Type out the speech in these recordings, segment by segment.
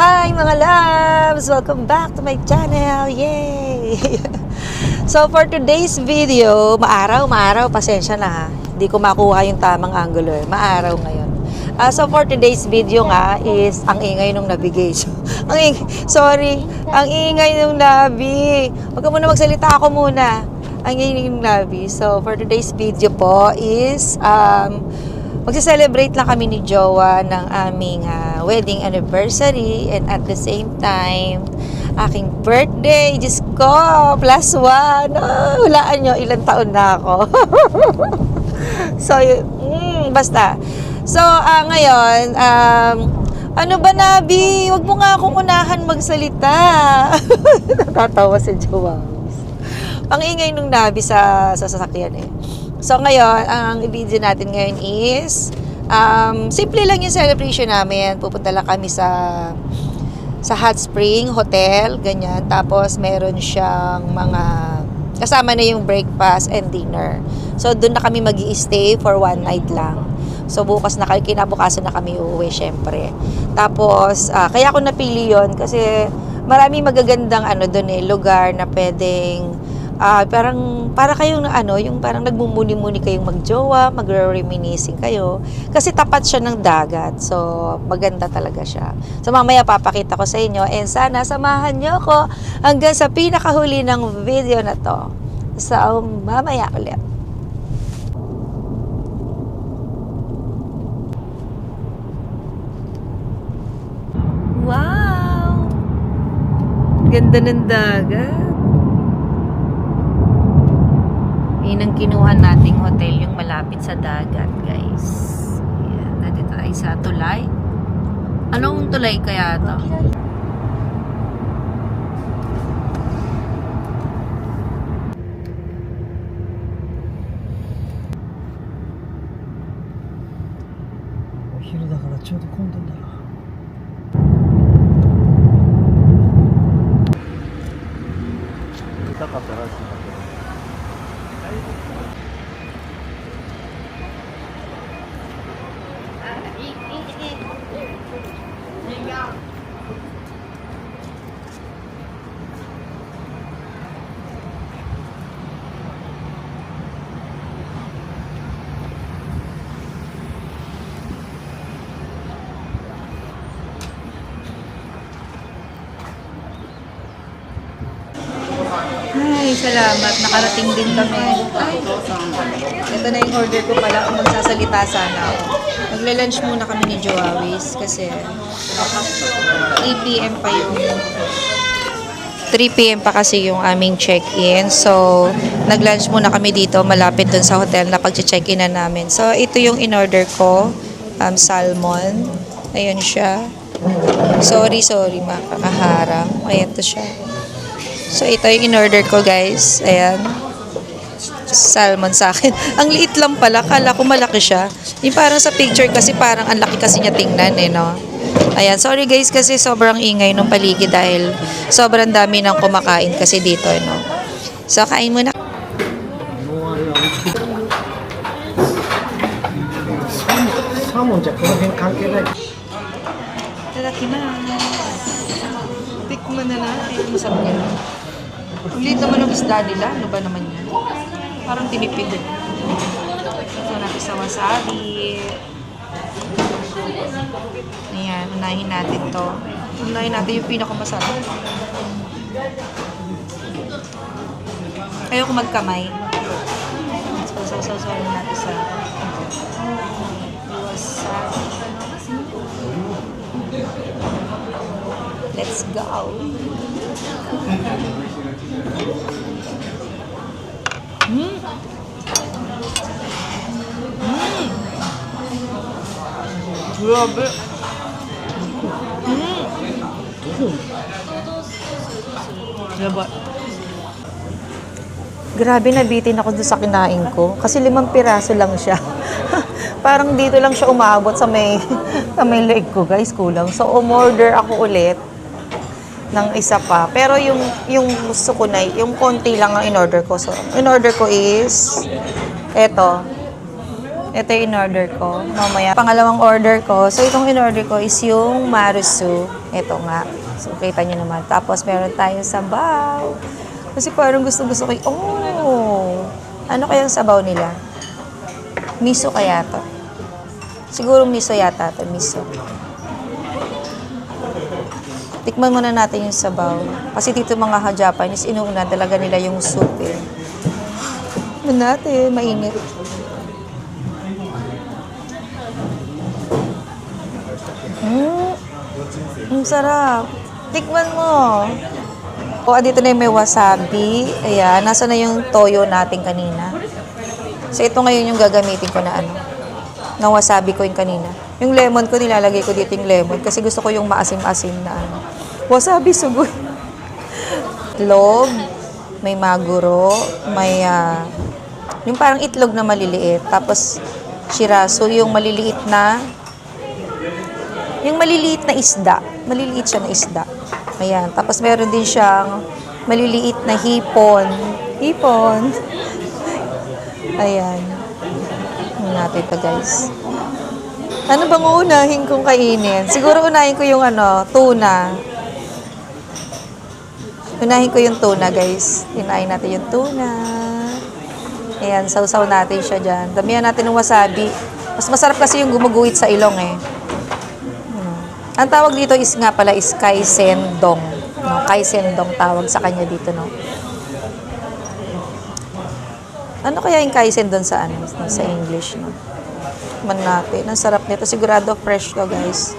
Hi mga loves! Welcome back to my channel! Yay! So for today's video, maaraw, pasensya na ha. Hindi ko makuha yung tamang angulo eh. Maaraw ngayon. So for today's video nga is ang ingay nung navigation. Ang ingay nung nabi. Huwag ka muna magsalita, ako muna. Ang ingay nung nabi. So for today's video po is magse-celebrate lang kami ni Jowa ng aming wedding anniversary and at the same time aking birthday. Diyos ko, +1. Hulaan nyo, ilang taon na ako. So, basta. So, ngayon, ano ba, Nabi? Huwag mo nga akong unahan magsalita. Natatawa si Jowa. Ang ingay nung Nabi sa sasakyan eh. So ngayon, ang video natin ngayon is simple lang yung celebration namin. Pupunta lang kami sa Hot Spring Hotel, ganyan. Tapos meron siyang mga kasama na yung breakfast and dinner. So doon na kami magi-stay for one night lang. So bukas na kinabukasan na kami uuwi syempre. Tapos kaya ako napili yon kasi maraming magagandang doon lugar na pwedeng para kayong yung parang nagmumuni-muni kayong magjowa, magre-reminiscing kayo. Kasi tapat siya ng dagat. So, maganda talaga siya. So, mamaya papakita ko sa inyo. And sana samahan nyo ako hanggang sa pinakahuli ng video na to. So, mamaya ulit. Wow! Ganda ng dagat. Yun ang kinuha nating hotel, yung malapit sa dagat, guys. Ayan, nandito tayo sa tulay. Anong tulay kaya to? Ay, salamat. Nakarating din kami. Ito na yung order ko pala kung magsasalita sana ako. Magla-lunch muna kami ni Joawis kasi 3 p.m. pa yung 3 p.m. pa kasi yung aming check-in. So, nag-lunch muna kami dito malapit dun sa hotel na pag-check-in na namin. So, ito yung in-order ko. Salmon. Ayan siya. Sorry, makakaharang. Ayan to siya. So, ito yung in-order ko, guys. Ayan. Salmon sa akin. Ang liit lang pala. Kala ko malaki siya. Yung parang sa picture kasi parang ang laki kasi niya tingnan no? Ayan. Sorry, guys, kasi sobrang ingay nung paligid dahil sobrang dami nang kumakain kasi dito, no? So, kain muna. Tadakimasu. Tikman na natin. Masarap yan. Ang liit naman ng isda nila. Ano ba naman yan? Parang tinipid. Ito natin sa wasabi. Ayan. Unahin natin to. Unahin natin yung pinakamasarap. Ayoko magkamay. So natin sa wasabi. Let's go. Grabe. Grabe, nabitin ako doon sa kinain ko. Kasi 5 piraso lang siya. Parang dito lang siya umabot sa may leg ko, guys. Kulang. So, umorder ako ulit ng isa pa. Pero yung gusto ko na, yung konti lang ang in-order ko. So, in-order ko is eto. Ito yung in-order ko. Mamaya, pangalawang order ko. So, itong in-order ko is yung Marusu. Ito nga. So, kita nyo naman. Tapos, meron tayong sabaw. Kasi parang gusto-gusto ko ano kayang sabaw nila? Miso kaya to? Siguro miso yata to. Miso. Tikman muna natin yung sabaw. Kasi dito mga Japanese, inuuna talaga nila yung soup eh. Tikman natin. Mainit. Ang sarap. Tikman mo. O, dito na yung may wasabi. Ayan, nasa na yung toyo natin kanina. So, ito ngayon yung gagamitin ko na na wasabi ko yung kanina. Yung lemon ko, nilalagay ko dito yung lemon kasi gusto ko yung maasim-asim na wasabi sugod. Itlog, may maguro, may yung parang itlog na maliliit. Tapos, shirasu, yung maliliit na isda. Maliliit siya na isda. Ayan. Tapos, meron din siyang maliliit na hipon. Hipon. Ayan. Ano natin ito, guys. Ano bang uunahin kong kainin? Siguro unahin ko yung tuna. Unahin ko yung tuna, guys. Unahin natin yung tuna. Ayan, sausaw natin siya dyan. Damihan natin ng wasabi. Mas masarap kasi yung gumuguhit sa ilong eh. Ang tawag dito is nga pala is kaisendong. No? Kaisendong tawag sa kanya dito, no? Ano kaya yung kaisendong sa sa English, no? Man natin. Ang sarap nito. Sigurado fresh to, guys.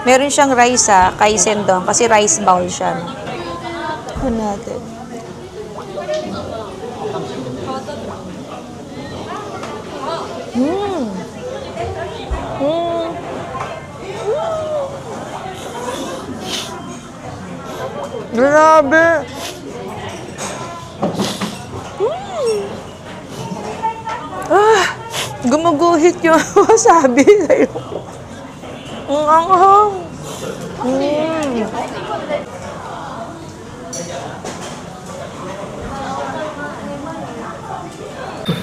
Meron siyang rice, kaisendong. Kasi rice bowl siya, no? Man natin. Grabe! Gumuguhit yung wasabi sa'yo. Ang anghang.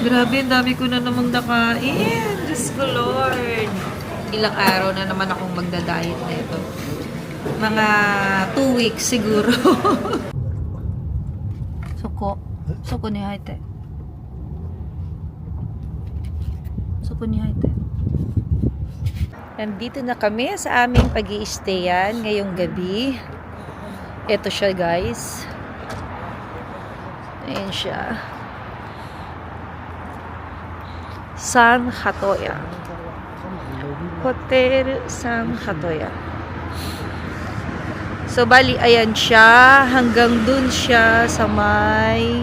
Grabe, ang dami ko na namang nakain. Diyos ko, Lord. Ilang araw na naman akong magda-diet na ito. Mga 2 weeks siguro. Suko ni Haite. Suko ni Haite. Nandito na kami sa aming pag-i-stayan ngayong gabi. Ito siya, guys. Ayan siya. San Hatoya. Hotel San Hatoya. So, bali, ayan siya. Hanggang dun siya sa may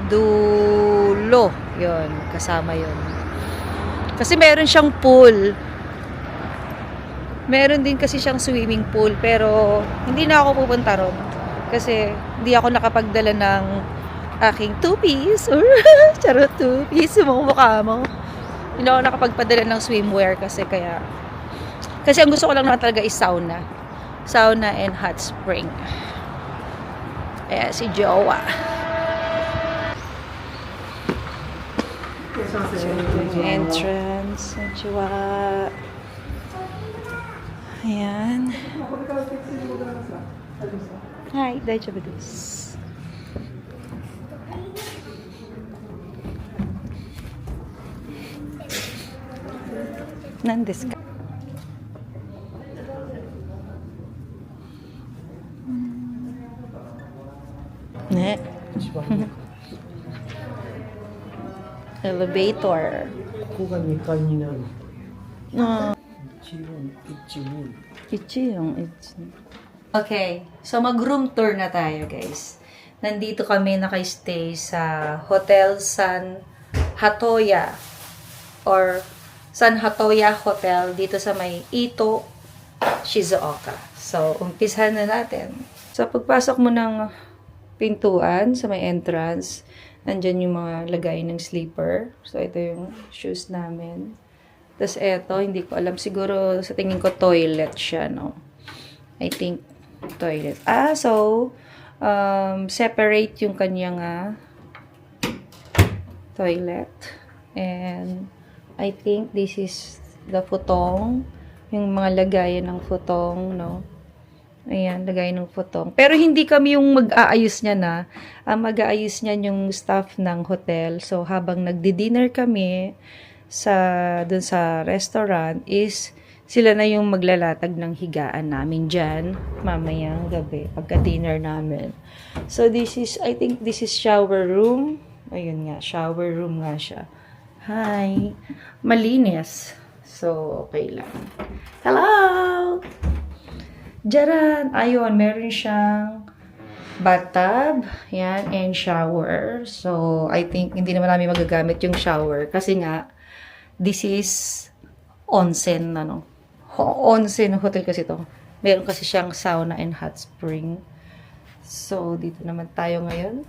dulo. Yun, kasama yun. Kasi meron siyang pool. Meron din kasi siyang swimming pool. Pero, hindi na ako pupunta ron. Kasi, hindi ako nakapagdala ng aking 2-piece. Charot, 2-piece. Yung mukha mo. Hindi ako nakapagpadala ng swimwear kasi kaya. Kasi ang gusto ko lang naman talaga is sauna. Sauna and hot spring. Ayan, si Jowa. Entrance. Jowa. Ayan. Hi, daijoubu desu. Nan desu ka? Ne. Elevator. ここが2階になる。Okay, so mag-room tour na tayo, guys. Nandito kami naka-stay sa Hotel San Hatoya or San Hatoya Hotel dito sa may Ito, Shizuoka. So, umpisahan na natin. So, pagpasok mo ng pintuan sa may entrance, nandyan yung mga lagay ng sleeper. So, ito yung shoes namin. Tapos, eto, hindi ko alam. Siguro, sa tingin ko, toilet siya, no? I think, toilet. So, separate yung kanyang toilet. And I think this is the futong. Yung mga lagayan ng futong, no? Ayan, lagay ng futong. Pero hindi kami yung mag-aayos niya na. Ang mag-aayos niya yung staff ng hotel. So, habang nagdi-dinner kami dun sa restaurant is sila na yung maglalatag ng higaan namin dyan mamayang gabi pagka-dinner namin. So, I think this is shower room. Ayun nga, shower room nga siya. Hi! Malinis. So, okay lang. Hello! Diyan! Ayun, meron siyang bathtub. Yan, and shower. So, I think hindi naman namin magagamit yung shower. Kasi nga, this is onsen, ano. Onsen hotel kasi to. Meron kasi siyang sauna and hot spring. So, dito naman tayo ngayon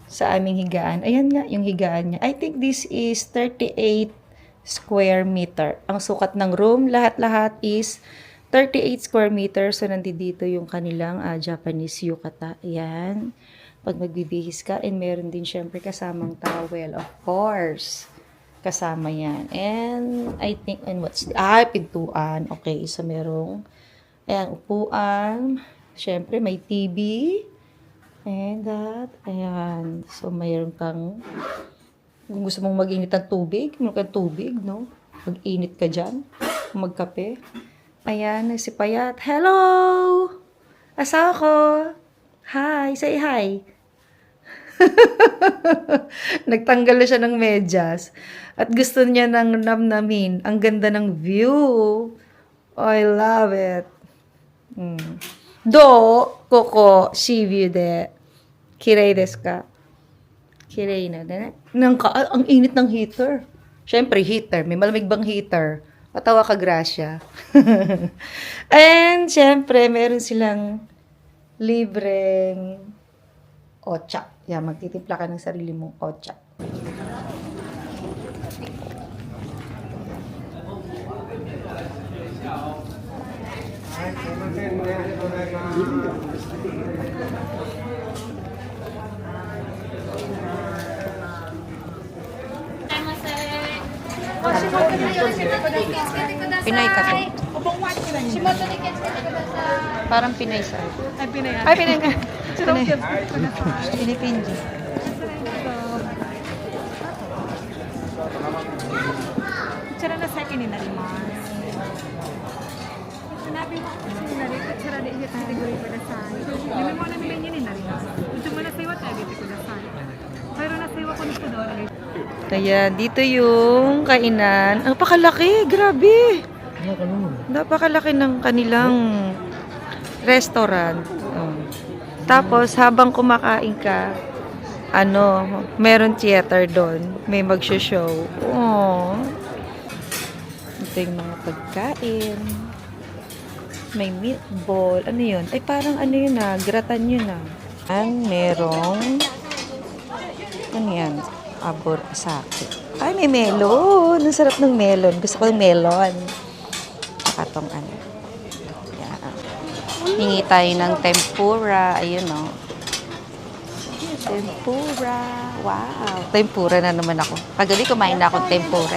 sa aming higaan. Ayan nga, yung higaan niya. I think this is 38 square meter. Ang sukat ng room, lahat-lahat is 38 square meters. So, nandito yung kanilang Japanese yukata. Ayan. Pag magbibihis ka. And meron din syempre kasamang towel. Of course. Kasama yan. And I think, and what's the, pintuan. Okay. So, merong, ayan, upuan. Syempre, may TV. And that, ayan. So, mayroon kang, kung gusto mong mag-init ng tubig, meron kang tubig, no? Mag-init ka dyan. Magkape. Ayan, si Payat. Hello! Asawa ko. Hi, say hi. Nagtanggal na siya ng medyas. At gusto niya ng namnamin. Ang ganda ng view. I love it. Do, koko, shivyu de. Kirei desu ka? Kirei na. Ang init ng heater. Siyempre, heater. May malamig bang heater? Patawa ka, Gracia. And, syempre, meron silang libreng ocha. Yan, magtitimpla ka ng sarili mong ocha. Pinay ka to. Parang Pinay sa. Ay, Pinay. Ay, Pinay ka. Pinay. Pinipinji. こちらが先になります。Sinabi mo kasi na rin, kutsara de iya kasi gawin ko na sa Yung mo na menu ni na rin. Ito mo na sa iwa tayo, ko na sa Pero nasa iwa ko nito doon. Kaya dito yung kainan. Ang pakalaki, grabe. Napakalaki ng kanilang restaurant. Oh. Tapos habang kumakain ka, meron theater doon. May magsho-show. Oh. Ito yung mga pagkain. May meatball. Ano yun? Ay, parang yun gratan yun merong ano yan? Abor sake. Ay, may melon. Ang sarap ng melon. Gusto ko ng melon. Saka tong Yan. Hingi tayo ng tempura. Ayun, Tempura. Wow. Tempura na naman ako. Kagabi kumain na akong tempura.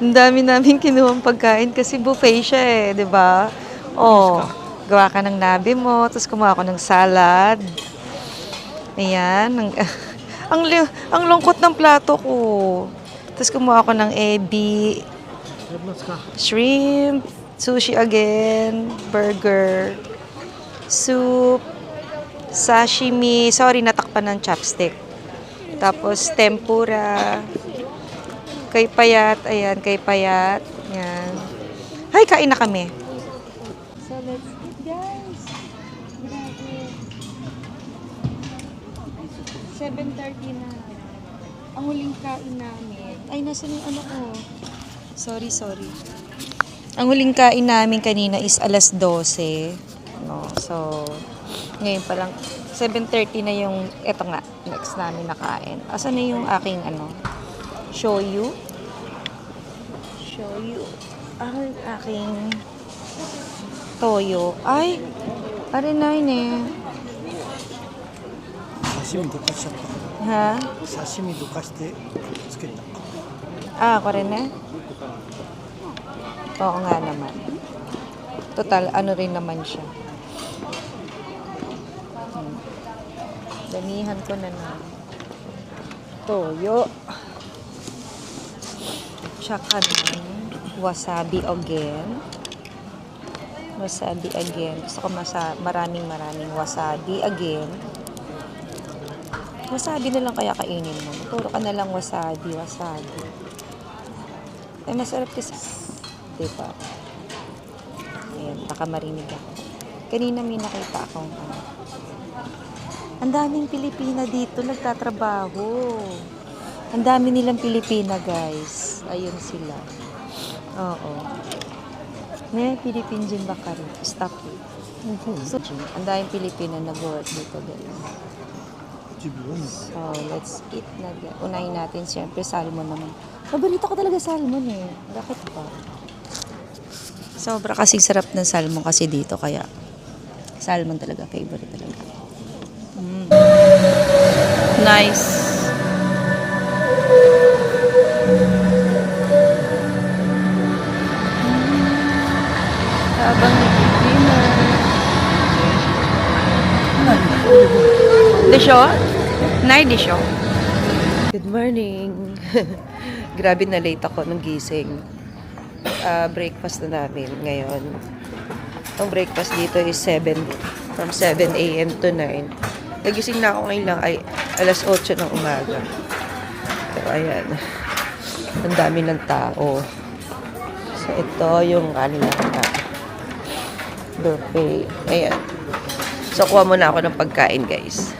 Ang dami namin kinuhang pagkain kasi buffet siya di ba? Oh, gawa ka ng nabi mo, tapos kumuha ako ng salad. Ayan. Ang lungkot ng plato ko. Tapos kumuha ako ng ebi, shrimp, sushi again, burger, soup, sashimi. Sorry, natakpan ng chopstick. Tapos tempura. Kay Payat. Ayan, kay Payat. Ayan. Hay, kain na kami. So, let's eat, guys. 7:30 na. Ang huling kain namin. Ay, nasa yung ko. Sorry. Ang huling kain namin kanina is alas 12. No? So, ngayon pa lang. 7:30 na yung, eto nga, next namin nakain. Asan na yung aking, shoyu. Ang aking toyo. Ay, arinay ne. Ha? 刺身どかしてつけた。 Ah, ako rin na? Oo nga naman. Total, ano rin naman siya. Damihan ko na na. Toyo. Tsaka na wasabi again. Wasabi again. Gusto ko maraming wasabi again. Wasabi na lang kaya kainin mo. Puro ka na lang wasabi. Ay, masarap kasi. Diba? Ayan, baka marinig ako. Kanina may nakita akong ang daming Pilipina dito nagtatrabaho. Ang dami nilang Pilipina, guys. Ayun sila. Oo. Ne, Philippine gym ba ka rin? Stop it. So, ang daming Pilipina nag-work dito, guys. So, let's eat na. Unahin natin, siyempre, salmon naman. Paborito ko talaga salmon eh. Bakit ba? Sobra kasing sarap ng salmon kasi dito, kaya salmon talaga, favorite talaga. Nice. Habang nag-dinner. Disyo? Nay, disyo. Good morning. Grabe na late ako nung gising. Breakfast na namin ngayon. Ang breakfast dito is 7. From 7 a.m. to 9. Nagising na ako ngayon lang ay alas 8 ng umaga. Pero ayan. Ang dami ng tao. So ito yung kanilang buffet. Ayan. So kuha muna ako ng pagkain, guys.